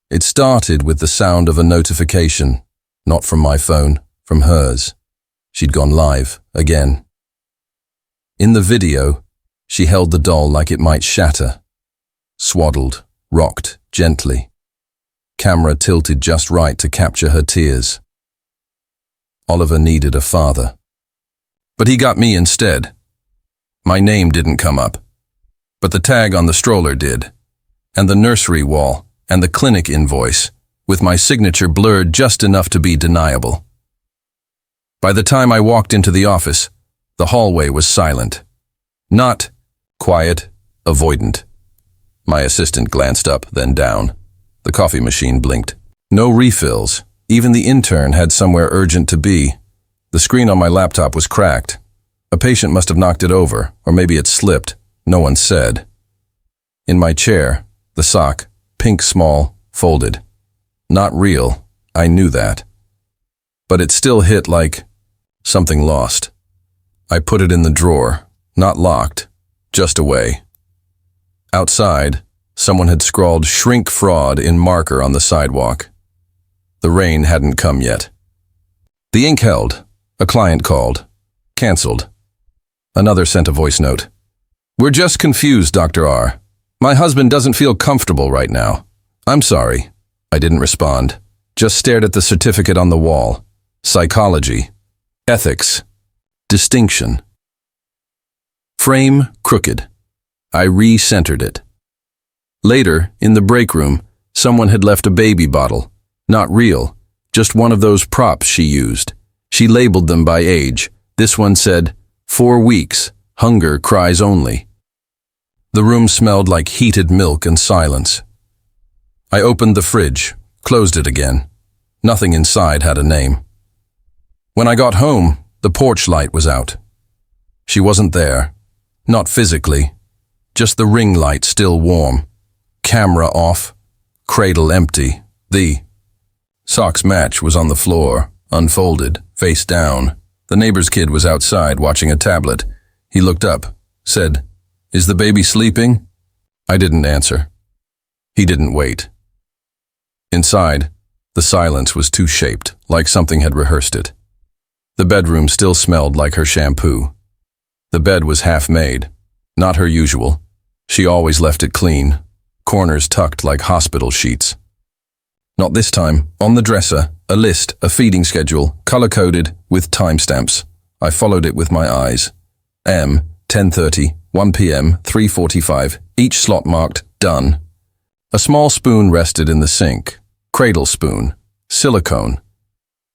It started with the sound of a notification, not from my phone, from hers. She'd gone live again. In the video, she held the doll like it might shatter. Swaddled, rocked gently. Camera tilted just right to capture her tears. Oliver needed a father. But he got me instead. My name didn't come up, but the tag on the stroller did, and the nursery wall, and the clinic invoice, with my signature blurred just enough to be deniable. By the time I walked into the office, the hallway was silent. Not quiet, avoidant. My assistant glanced up, then down. The coffee machine blinked. No refills. Even the intern had somewhere urgent to be. The screen on my laptop was cracked. A patient must have knocked it over, or maybe it slipped. No one said. In my chair, the sock, pink small, folded. Not real, I knew that. But it still hit like something lost. I put it in the drawer, not locked, just away. Outside, someone had scrawled "shrink fraud" in marker on the sidewalk. The rain hadn't come yet. The ink held. A client called. Cancelled. Another sent a voice note. "We're just confused, Dr. R. My husband doesn't feel comfortable right now. I'm sorry." I didn't respond. Just stared at the certificate on the wall. Psychology. Ethics. Distinction. Frame crooked. I re-centered it. Later, in the break room, someone had left a baby bottle. Not real, just one of those props she used. She labeled them by age. This one said, 4 weeks, hunger cries only. The room smelled like heated milk and silence. I opened the fridge, closed it again. Nothing inside had a name. When I got home, the porch light was out. She wasn't there. Not physically. Just the ring light still warm. Camera off. Cradle empty. The socks match was on the floor, unfolded, face down. The neighbor's kid was outside watching a tablet. He looked up, said, "Is the baby sleeping?" I didn't answer. He didn't wait. Inside, the silence was two-shaped, like something had rehearsed it. The bedroom still smelled like her shampoo. The bed was half-made, not her usual. She always left it clean, corners tucked like hospital sheets. Not this time. On the dresser, a list, a feeding schedule, color-coded, with timestamps. I followed it with my eyes. 10:30, 1 p.m., 3:45, each slot marked, done. A small spoon rested in the sink. Cradle spoon. Silicone.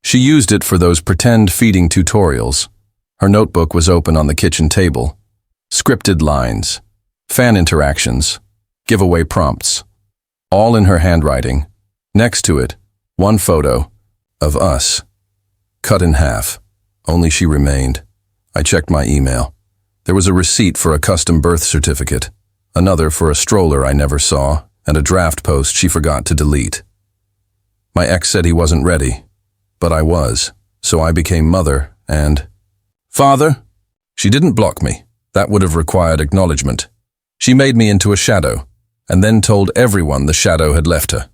She used it for those pretend feeding tutorials. Her notebook was open on the kitchen table. Scripted lines. Fan interactions. Giveaway prompts. All in her handwriting. Next to it, one photo of us. Cut in half. Only she remained. I checked my email. There was a receipt for a custom birth certificate, another for a stroller I never saw, and a draft post she forgot to delete. My ex said he wasn't ready, but I was, so I became mother and father. She didn't block me. That would have required acknowledgement. She made me into a shadow, and then told everyone the shadow had left her.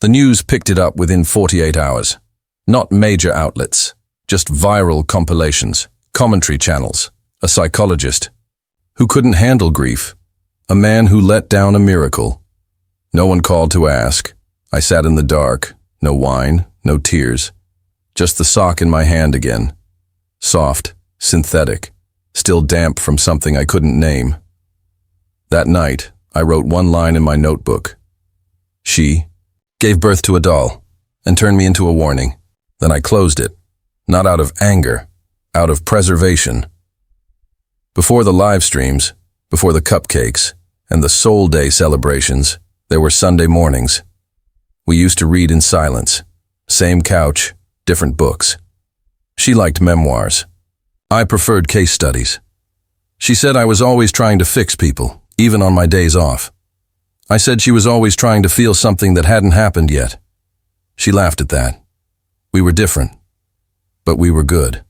The news picked it up within 48 hours. Not major outlets, just viral compilations, commentary channels, a psychologist who couldn't handle grief, a man who let down a miracle. No one called to ask. I sat in the dark, no wine, no tears, just the sock in my hand again. Soft, synthetic, still damp from something I couldn't name. That night, I wrote one line in my notebook. She gave birth to a doll and turned me into a warning. Then I closed it, not out of anger, out of preservation. Before the live streams, before the cupcakes, and the Soul Day celebrations, there were Sunday mornings. We used to read in silence. Same couch, different books. She liked memoirs. I preferred case studies. She said I was always trying to fix people, even on my days off. I said she was always trying to feel something that hadn't happened yet. She laughed at that. We were different, but we were good.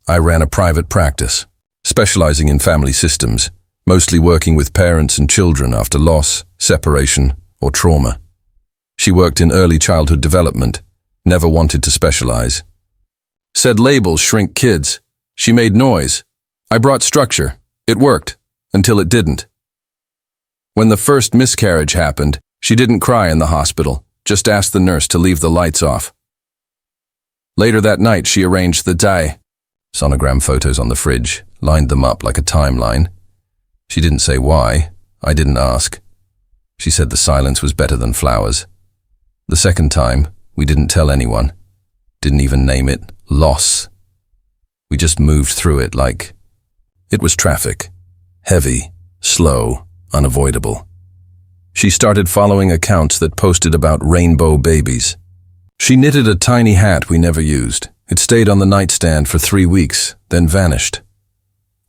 I ran a private practice, specializing in family systems, mostly working with parents and children after loss, separation, or trauma. She worked in early childhood development, never wanted to specialize. Said labels shrink kids. She made noise. I brought structure. It worked, until it didn't. When the first miscarriage happened, she didn't cry in the hospital, just asked the nurse to leave the lights off. Later that night, she arranged the sonogram photos on the fridge, lined them up like a timeline. She didn't say why. I didn't ask. She said the silence was better than flowers. The second time, we didn't tell anyone. Didn't even name it loss. We just moved through it like it was traffic. Heavy, slow, unavoidable. She started following accounts that posted about rainbow babies. She knitted a tiny hat we never used. It stayed on the nightstand for 3 weeks, then vanished.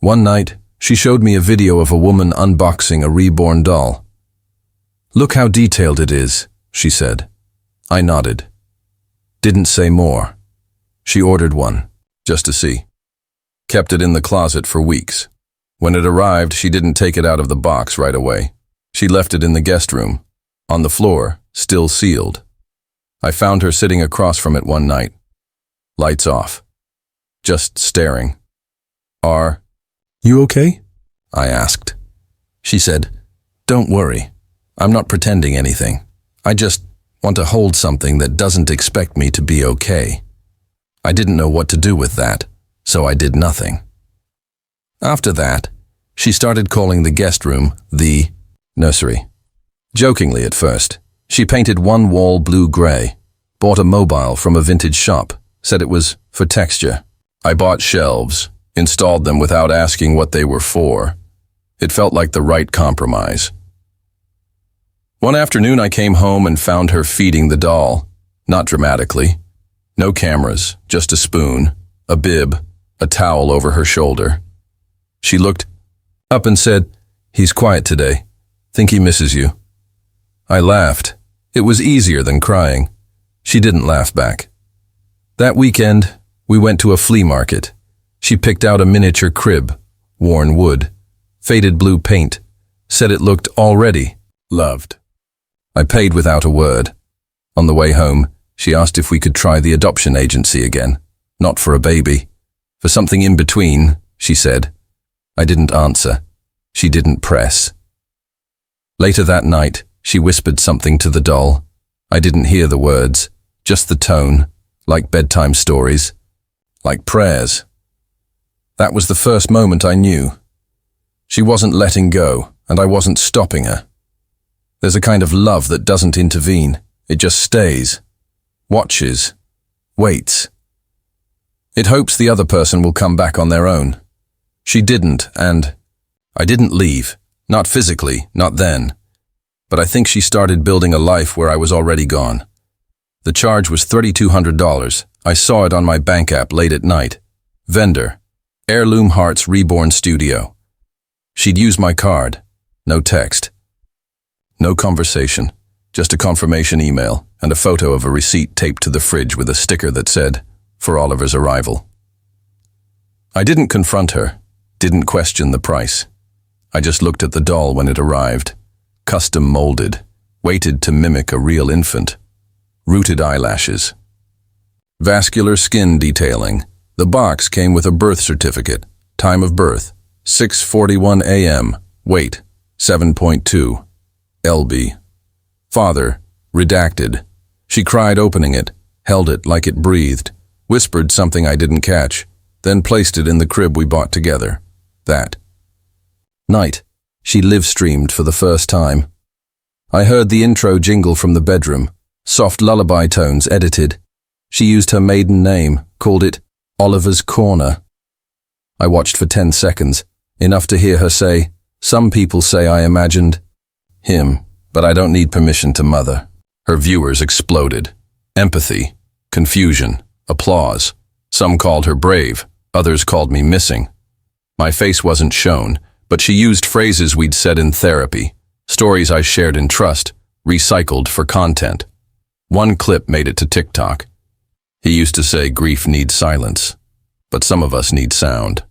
One night, she showed me a video of a woman unboxing a reborn doll. "Look how detailed it is," she said. I nodded. Didn't say more. She ordered one, just to see. Kept it in the closet for weeks. When it arrived, she didn't take it out of the box right away. She left it in the guest room, on the floor, still sealed. I found her sitting across from it one night. Lights off. Just staring. "Are you okay?" I asked. She said, "Don't worry. I'm not pretending anything. I just want to hold something that doesn't expect me to be okay." I didn't know what to do with that, so I did nothing. After that, she started calling the guest room the nursery. Jokingly at first. She painted one wall blue-gray, bought a mobile from a vintage shop, said it was for texture. I bought shelves, installed them without asking what they were for. It felt like the right compromise. One afternoon I came home and found her feeding the doll, not dramatically. No cameras, just a spoon, a bib, a towel over her shoulder. She looked up and said, "He's quiet today. Think he misses you." I laughed. It was easier than crying. She didn't laugh back. That weekend, we went to a flea market. She picked out a miniature crib, worn wood, faded blue paint, said it looked already loved. I paid without a word. On the way home, she asked if we could try the adoption agency again, not for a baby, for something in between, she said. I didn't answer. She didn't press. Later that night, she whispered something to the doll. I didn't hear the words, just the tone, like bedtime stories, like prayers. That was the first moment I knew. She wasn't letting go, and I wasn't stopping her. There's a kind of love that doesn't intervene. It just stays, watches, waits. It hopes the other person will come back on their own. She didn't, and I didn't leave. Not physically, not then. But I think she started building a life where I was already gone. The charge was $3,200. I saw it on my bank app late at night. Vendor, Heirloom Hearts Reborn Studio. She'd used my card. No text. No conversation. Just a confirmation email and a photo of a receipt taped to the fridge with a sticker that said, "For Oliver's arrival." I didn't confront her, didn't question the price. I just looked at the doll when it arrived. Custom molded, weighted to mimic a real infant. Rooted eyelashes. Vascular skin detailing. The box came with a birth certificate. Time of birth, 6:41 a.m. Weight, 7.2. LB. Father, redacted. She cried opening it, held it like it breathed, whispered something I didn't catch, then placed it in the crib we bought together. That night, she live-streamed for the first time. I heard the intro jingle from the bedroom, soft lullaby tones edited. She used her maiden name, called it Oliver's Corner. I watched for 10 seconds, enough to hear her say, "Some people say I imagined him, but I don't need permission to mother." Her viewers exploded. Empathy, confusion, applause. Some called her brave, others called me missing. My face wasn't shown, but she used phrases we'd said in therapy, stories I shared in trust, recycled for content. One clip made it to TikTok. He used to say grief needs silence, but some of us need sound.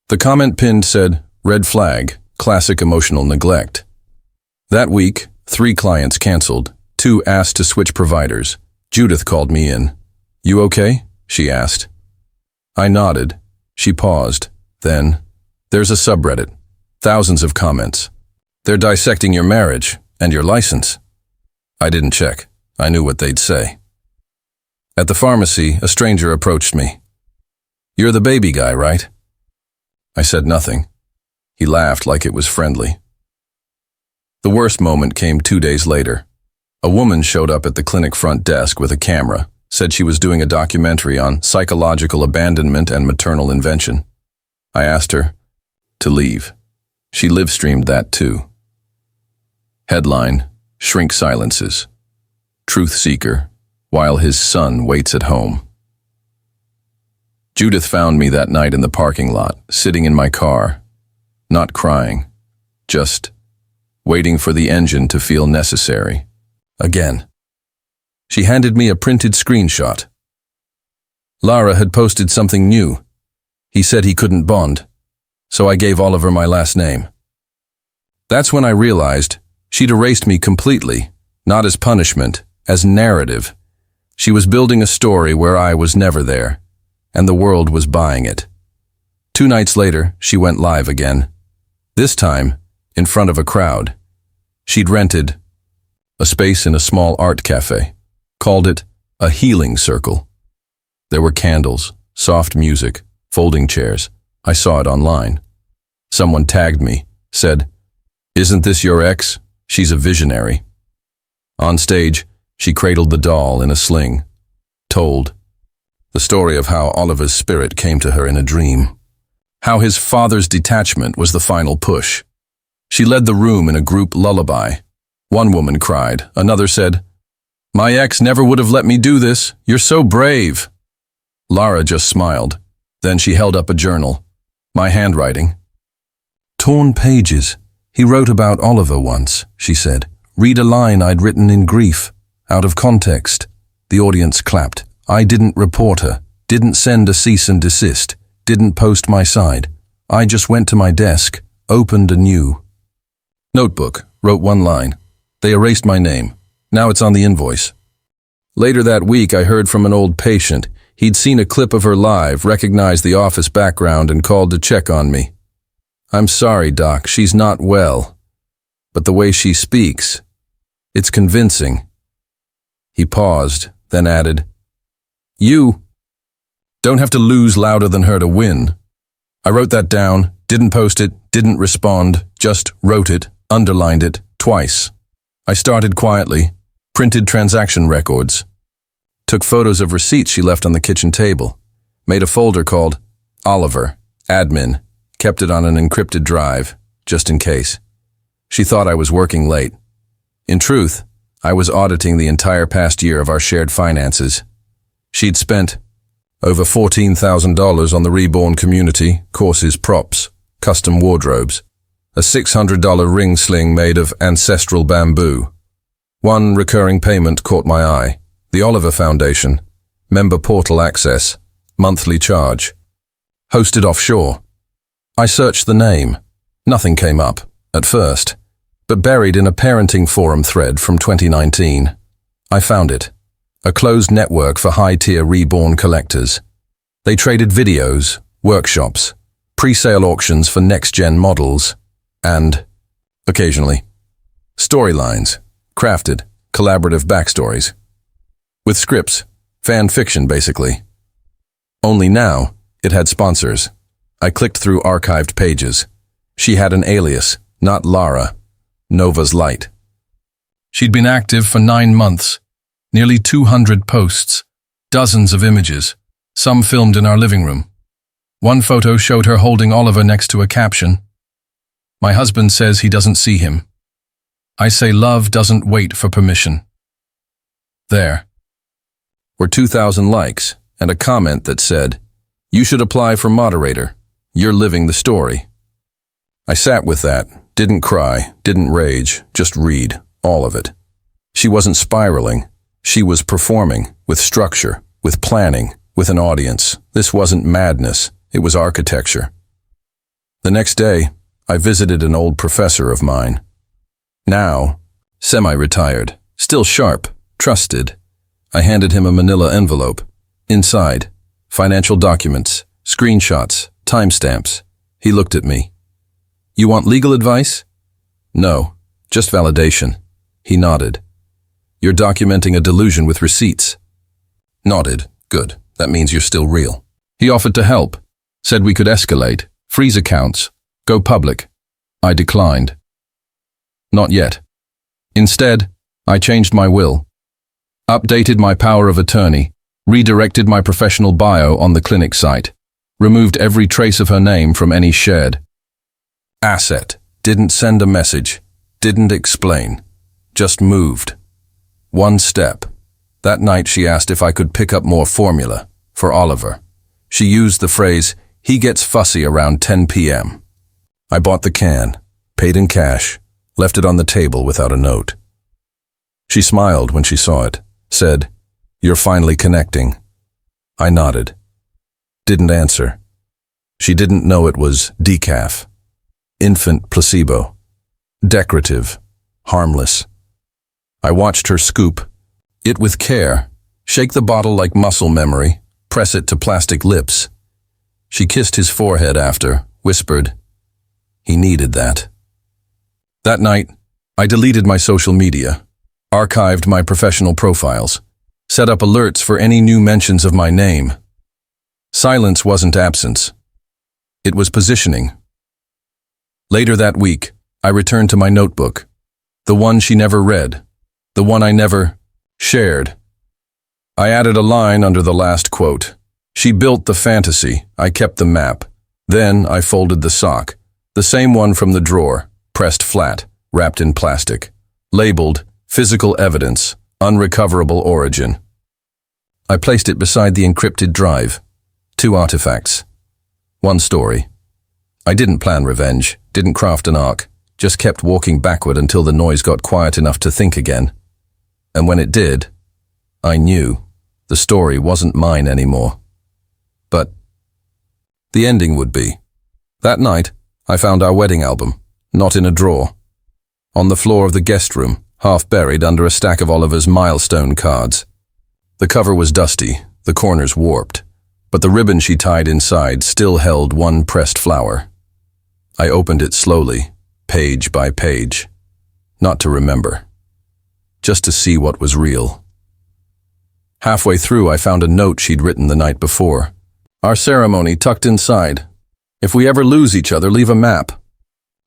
The comment pinned said, "Red flag, classic emotional neglect." That week, 3 clients canceled, 2 asked to switch providers. Judith called me in. "You okay?" she asked. I nodded. She paused. Then, "There's a subreddit. Thousands of comments. They're dissecting your marriage and your license." I didn't check. I knew what they'd say. At the pharmacy, a stranger approached me. "You're the baby guy, right?" I said nothing. He laughed like it was friendly. The worst moment came 2 days later. A woman showed up at the clinic front desk with a camera, said she was doing a documentary on psychological abandonment and maternal invention. I asked her to leave. She live-streamed that too. Headline: Shrink silences. Truth seeker, while his son waits at home. Judith found me that night in the parking lot, sitting in my car, not crying, just waiting for the engine to feel necessary. Again. She handed me a printed screenshot. Lara had posted something new. He said he couldn't bond, so I gave Oliver my last name. That's when I realized she'd erased me completely, not as punishment, as narrative. She was building a story where I was never there, and the world was buying it. 2 nights later, she went live again. This time, in front of a crowd. She'd rented a space in a small art cafe, called it a healing circle. There were candles, soft music, folding chairs. I saw it online. Someone tagged me, said, "Isn't this your ex? She's a visionary." On stage, she cradled the doll in a sling, told the story of how Oliver's spirit came to her in a dream, how his father's detachment was the final push. She led the room in a group lullaby. One woman cried, another said, "My ex never would have let me do this. You're so brave." Lara just smiled. Then she held up a journal. My handwriting. "Torn pages. He wrote about Oliver once," she said. "Read a line I'd written in grief, out of context." The audience clapped. I didn't report her, didn't send a cease and desist, didn't post my side. I just went to my desk, opened a new notebook, wrote 1 line. They erased my name. Now it's on the invoice. Later that week, I heard from an old patient. He'd seen a clip of her live, recognized the office background, and called to check on me. "I'm sorry, Doc, she's not well. But the way she speaks, it's convincing." He paused, then added, "You don't have to lose louder than her to win." I wrote that down, didn't post it, didn't respond, just wrote it, underlined it, twice. I started quietly, printed transaction records, took photos of receipts she left on the kitchen table, made a folder called Oliver, Admin, kept it on an encrypted drive, just in case. She thought I was working late. In truth, I was auditing the entire past year of our shared finances. She'd spent over $14,000 on the REBORN community, courses, props, custom wardrobes, a $600 ring sling made of ancestral bamboo. One recurring payment caught my eye. The Oliver Foundation, member portal access, monthly charge. Hosted offshore. I searched the name. Nothing came up, at first, but buried in a parenting forum thread from 2019. I found it. A closed network for high-tier REBORN collectors. They traded videos, workshops, pre-sale auctions for next-gen models, and, occasionally, storylines, crafted, collaborative backstories. With scripts, fan fiction basically. Only now, it had sponsors. I clicked through archived pages. She had an alias, not Lara, Nova's Light. She'd been active for 9 months, nearly 200 posts, dozens of images, some filmed in our living room. One photo showed her holding Oliver next to a caption, "My husband says he doesn't see him. I say love doesn't wait for permission." There were 2,000 likes and a comment that said, "You should apply for moderator. You're living the story." I sat with that, didn't cry, didn't rage, just read, all of it. She wasn't spiraling. She was performing, with structure, with planning, with an audience. This wasn't madness, it was architecture. The next day, I visited an old professor of mine. Now, semi-retired, still sharp, trusted. I handed him a manila envelope. Inside, financial documents, screenshots, timestamps. He looked at me. You want legal advice? No, just validation. He nodded. You're documenting a delusion with receipts. Nodded. Good. That means you're still real. He offered to help. Said we could escalate, freeze accounts, go public. I declined. Not yet. Instead, I changed my will, updated my power of attorney, redirected my professional bio on the clinic site, removed every trace of her name from any shared asset, didn't send a message, didn't explain, just moved. One step. That night she asked if I could pick up more formula for Oliver. She used the phrase, "He gets fussy around 10 p.m. I bought the can, paid in cash, left it on the table without a note. She smiled when she saw it, said, "You're finally connecting." I nodded. Didn't answer. She didn't know it was decaf. Infant placebo. Decorative. Harmless. I watched her scoop, it with care, shake the bottle like muscle memory, press it to plastic lips. She kissed his forehead after, whispered, "He needed that." That night, I deleted my social media, archived my professional profiles, set up alerts for any new mentions of my name. Silence wasn't absence. It was positioning. Later that week, I returned to my notebook, the one she never read, the one I never shared. I added a line under the last quote. She built the fantasy, I kept the map. Then I folded the sock, the same one from the drawer, pressed flat, wrapped in plastic, labeled physical evidence, unrecoverable origin. I placed it beside the encrypted drive. 2 artifacts. 1 story. I didn't plan revenge, didn't craft an arc, just kept walking backward until the noise got quiet enough to think again. And when it did, I knew the story wasn't mine anymore. But the ending would be. That night, I found our wedding album, not in a drawer. On the floor of the guest room, half buried under a stack of Oliver's milestone cards. The cover was dusty, the corners warped, but the ribbon she tied inside still held 1 pressed flower. I opened it slowly, page by page, not to remember, just to see what was real. Halfway through, I found a note she'd written the night before. Our ceremony tucked inside. If we ever lose each other, leave a map.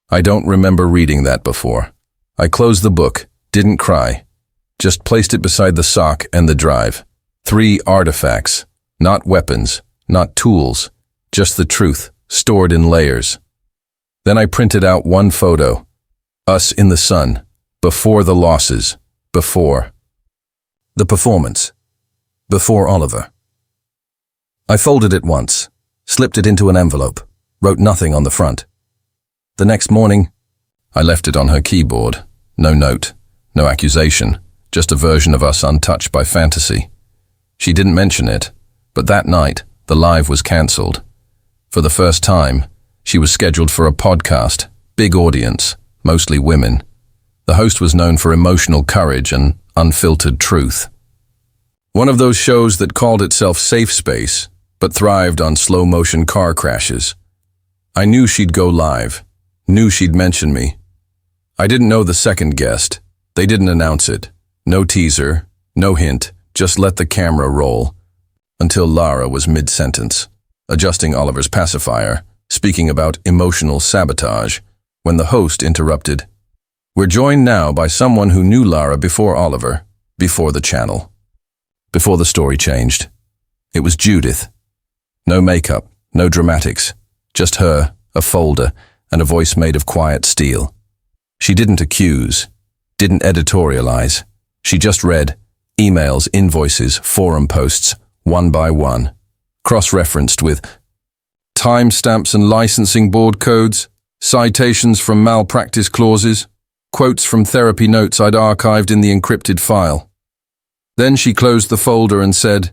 I don't remember reading that before. I closed the book, didn't cry, just placed it beside the sock and the drive. 3 artifacts, not weapons, not tools, just the truth, stored in layers. Then I printed out 1 photo, us in the sun, before the losses, before the performance, before Oliver. I folded it once, slipped it into an envelope, wrote nothing on the front. The next morning, I left it on her keyboard. No note, no accusation, just a version of us untouched by fantasy. She didn't mention it, but that night, the live was cancelled. For the first time, she was scheduled for a podcast, big audience, mostly women. The host was known for emotional courage and unfiltered truth. One of those shows that called itself Safe Space, but thrived on slow-motion car crashes. I knew she'd go live, knew she'd mention me. I didn't know the second guest. They didn't announce it. No teaser, no hint, just let the camera roll. Until Lara was mid-sentence, adjusting Oliver's pacifier, speaking about emotional sabotage, when the host interrupted. We're joined now by someone who knew Lara before Oliver, before the channel, before the story changed. It was Judith. No makeup, no dramatics, just her, a folder, and a voice made of quiet steel. She didn't accuse, didn't editorialize. She just read emails, invoices, forum posts, one by one, cross-referenced with timestamps and licensing board codes, citations from malpractice clauses, quotes from therapy notes I'd archived in the encrypted file. Then she closed the folder and said,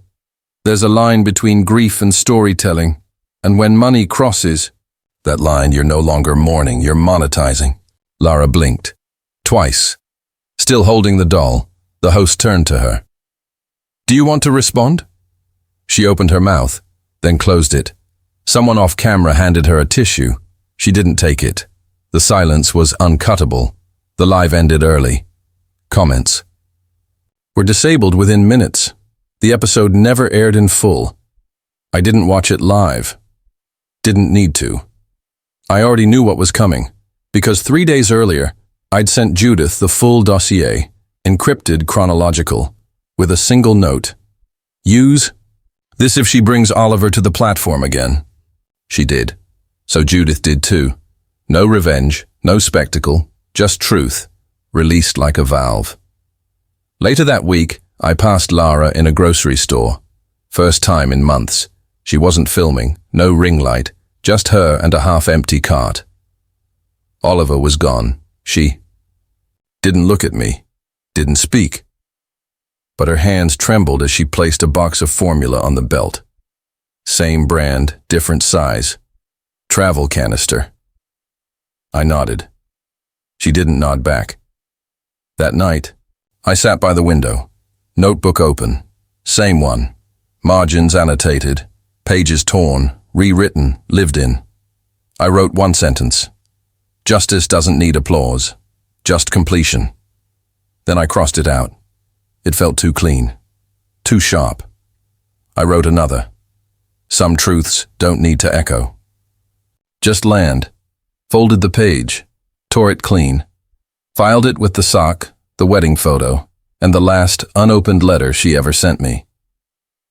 "There's a line between grief and storytelling, and when money crosses," that line you're no longer mourning, you're monetizing. Lara blinked. Twice. Still holding the doll, The host turned to her. "Do you want to respond?" She opened her mouth, then closed it. Someone off camera handed her a tissue. She didn't take it. The silence was uncuttable. The live ended early. Comments were disabled within minutes. The episode never aired in full. I didn't watch it live. Didn't need to. I already knew what was coming, because 3 days earlier, I'd sent Judith the full dossier, encrypted chronological, with a single note. Use this if she brings Oliver to the platform again. She did. So Judith did too. No revenge, no spectacle, just truth, released like a valve. Later that week, I passed Lara in a grocery store. First time in months. She wasn't filming, no ring light, just her and a half-empty cart. Oliver was gone. She didn't look at me, didn't speak. But her hands trembled as she placed a box of formula on the belt. Same brand, different size. Travel canister. I nodded. She didn't nod back. That night, I sat by the window, notebook open, same one, margins annotated, pages torn, rewritten, lived in. I wrote one sentence. Justice doesn't need applause, just completion. Then I crossed it out. It felt too clean, too sharp. I wrote another. Some truths don't need to echo. Just land. Folded the page, tore it clean, filed it with the sock, the wedding photo, and the last unopened letter she ever sent me.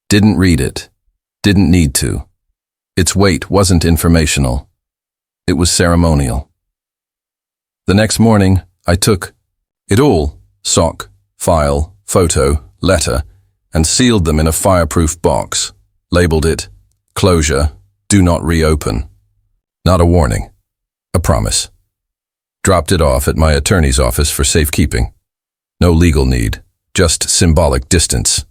Didn't read it. Didn't need to. Its weight wasn't informational. It was ceremonial. The next morning, I took it all, sock, file, photo, letter, and sealed them in a fireproof box, labeled it, closure, do not reopen. Not a warning, a promise. Dropped it off at my attorney's office for safekeeping. No legal need, just symbolic distance.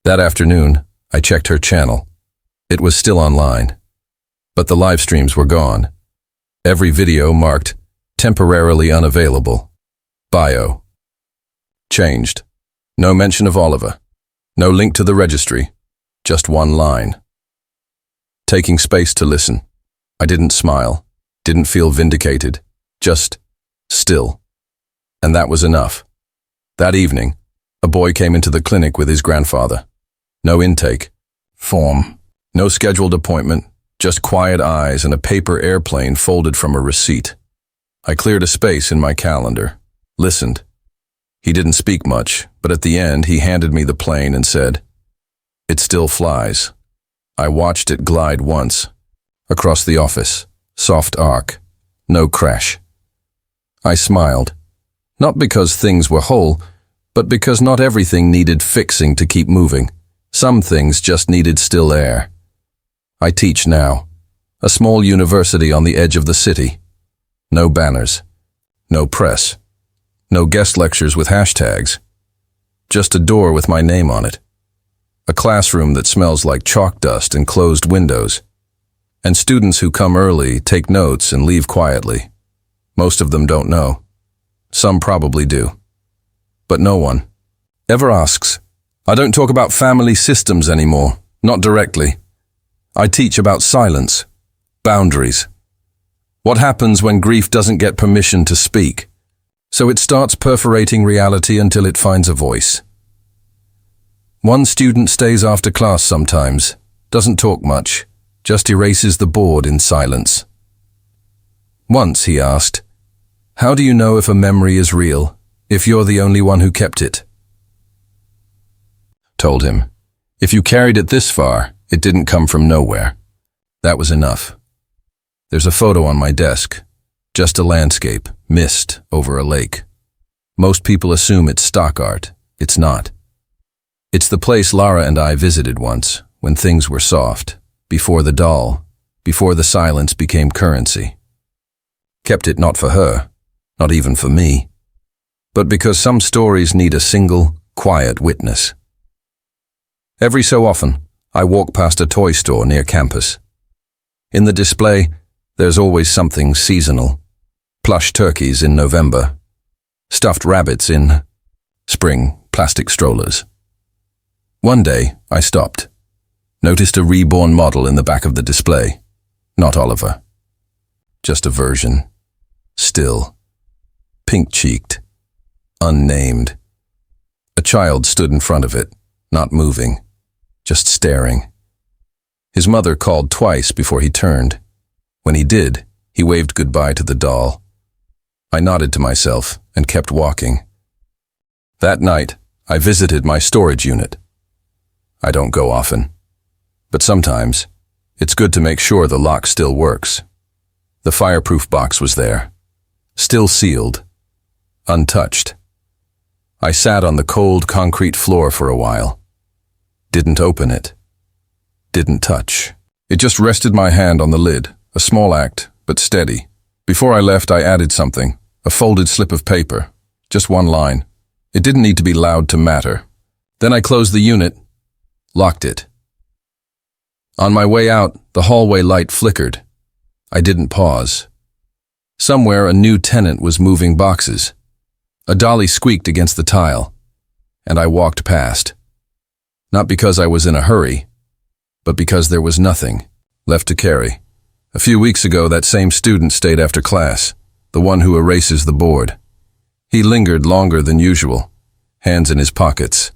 That afternoon, I checked her channel. It was still online, but the live streams were gone. Every video marked temporarily unavailable. Bio. Changed. No mention of Oliver. No link to the registry. Just one line. Taking space to listen. I didn't smile. Didn't feel vindicated. Just still. And that was enough. That evening, a boy came into the clinic with his grandfather. No intake form. No scheduled appointment. Just quiet eyes and a paper airplane folded from a receipt. I cleared a space in my calendar. Listened. He didn't speak much, but at the end he handed me the plane and said, "It still flies." I watched it glide once. Across the office. Soft arc. No crash. I smiled. Not because things were whole, but because not everything needed fixing to keep moving. Some things just needed still air. I teach now. A small university on the edge of the city. No banners. No press. No guest lectures with hashtags. Just a door with my name on it. A classroom that smells like chalk dust and closed windows. And students who come early, take notes, and leave quietly. Most of them don't know. Some probably do. But no one ever asks. I don't talk about family systems anymore, not directly. I teach about silence, boundaries. What happens when grief doesn't get permission to speak? So it starts perforating reality until it finds a voice. One student stays after class sometimes, doesn't talk much, just erases the board in silence. Once he asked, "How do you know if a memory is real, if you're the only one who kept it?" Told him, "If you carried it this far, it didn't come from nowhere." That was enough. There's a photo on my desk, just a landscape, mist over a lake. Most people assume it's stock art. It's not. It's the place Lara and I visited once, when things were soft, before the doll, before the silence became currency. Kept it not for her, not even for me, but because some stories need a single, quiet witness. Every so often, I walk past a toy store near campus. In the display, there's always something seasonal. Plush turkeys in November, stuffed rabbits in spring, plastic strollers. One day, I stopped. Noticed a reborn model in the back of the display. Not Oliver. Just a version. Still. Pink-cheeked. Unnamed. A child stood in front of it, not moving, just staring. His mother called twice before he turned. When he did, he waved goodbye to the doll. I nodded to myself and kept walking. That night, I visited my storage unit. I don't go often, but sometimes it's good to make sure the lock still works. The fireproof box was there, still sealed, untouched. I sat on the cold concrete floor for a while. Didn't open it. Didn't touch. It just rested my hand on the lid, a small act, but steady. Before I left, I added something, a folded slip of paper, just one line. It didn't need to be loud to matter. Then I closed the unit, locked it. On my way out, the hallway light flickered. I didn't pause. Somewhere a new tenant was moving boxes. A dolly squeaked against the tile, and I walked past. Not because I was in a hurry, but because there was nothing left to carry. A few weeks ago, that same student stayed after class, the one who erases the board. He lingered longer than usual, hands in his pockets,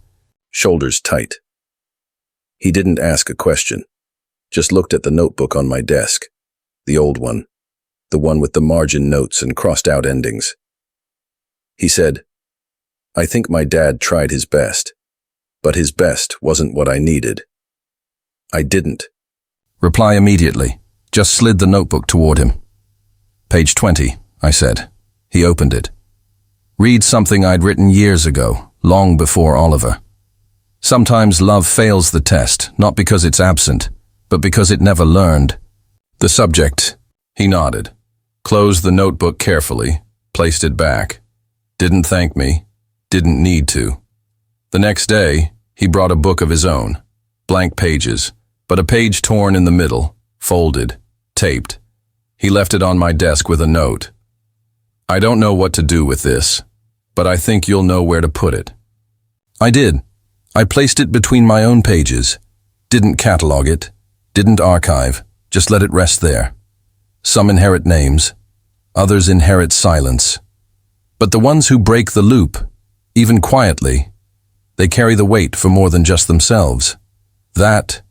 shoulders tight. He didn't ask a question, just looked at the notebook on my desk, the old one, the one with the margin notes and crossed-out endings. He said, "I think my dad tried his best, but his best wasn't what I needed." I didn't reply immediately, just slid the notebook toward him. "Page 20, I said. He opened it. Read something I'd written years ago, long before Oliver. Sometimes love fails the test, not because it's absent, but because it never learned. The subject." He nodded, closed the notebook carefully, placed it back. Didn't thank me, didn't need to. The next day, he brought a book of his own, blank pages, but a page torn in the middle, folded, taped. He left it on my desk with a note. "I don't know what to do with this, but I think you'll know where to put it." I did. I placed it between my own pages, didn't catalog it, didn't archive, just let it rest there. Some inherit names, others inherit silence. But the ones who break the loop, even quietly, they carry the weight for more than just themselves. That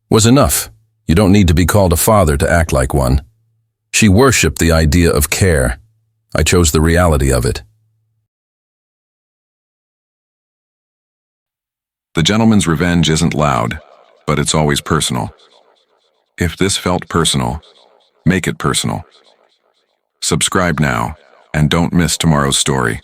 was enough. You don't need to be called a father to act like one. She worshipped the idea of care. I chose the reality of it. The gentleman's revenge isn't loud, but it's always personal. If this felt personal, make it personal. Subscribe now, and don't miss tomorrow's story.